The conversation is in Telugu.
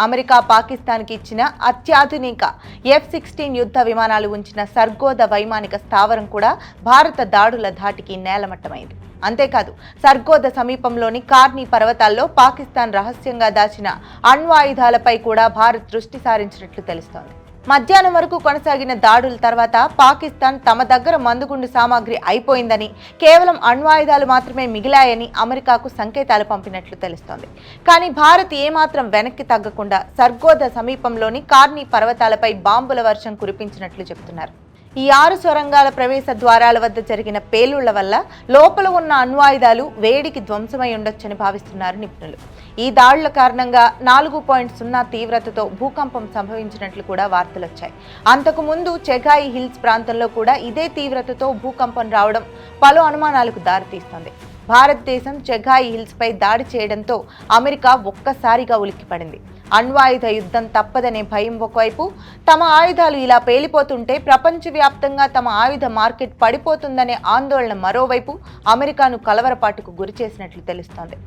అమెరికా పాకిస్తాన్కి ఇచ్చిన అత్యాధునిక F-16 యుద్ధ విమానాలు ఉంచిన సర్గోద వైమానిక స్థావరం కూడా భారత దాడుల ధాటికి నేలమట్టమైంది. అంతేకాదు, సర్గోద సమీపంలోని కార్నీ పర్వతాల్లో పాకిస్తాన్ రహస్యంగా దాచిన అణ్వాయుధాలపై కూడా భారత్ దృష్టి సారించినట్లు తెలుస్తోంది. మధ్యాహ్నం వరకు కొనసాగిన దాడుల తర్వాత పాకిస్తాన్ తమ దగ్గర మందుగుండు సామాగ్రి అయిపోయిందని, కేవలం అణ్వాయుధాలు మాత్రమే మిగిలాయని అమెరికాకు సంకేతాలు పంపినట్లు తెలుస్తోంది. కానీ భారత్ ఏమాత్రం వెనక్కి తగ్గకుండా సర్గోద సమీపంలోని కార్నీ పర్వతాలపై బాంబుల వర్షం కురిపించినట్లు చెబుతున్నారు. ఈ 6 సొరంగాల ప్రవేశ ద్వారాల వద్ద జరిగిన పేలుళ్ల వల్ల లోపల ఉన్న అణ్వాయుధాలు వేడికి ధ్వంసమై ఉండొచ్చని భావిస్తున్నారు నిపుణులు. ఈ దాడుల కారణంగా 4.0 తీవ్రతతో భూకంపం సంభవించినట్లు కూడా వార్తలొచ్చాయి. అంతకు ముందు చెగాయి హిల్స్ ప్రాంతంలో కూడా ఇదే తీవ్రతతో భూకంపం రావడం పలు అనుమానాలకు దారితీస్తోంది. భారతదేశం చెగాయి హిల్స్ పై దాడి చేయడంతో అమెరికా ఒక్కసారిగా ఉలిక్కిపడింది. అణ్వాయుధ యుద్ధం తప్పదనే భయం ఒకవైపు, తమ ఆయుధాలు ఇలా పేలిపోతుంటే ప్రపంచవ్యాప్తంగా తమ ఆయుధ మార్కెట్ పడిపోతుందనే ఆందోళన మరోవైపు అమెరికాను కలవరపాటుకు గురిచేసినట్లు తెలుస్తోంది.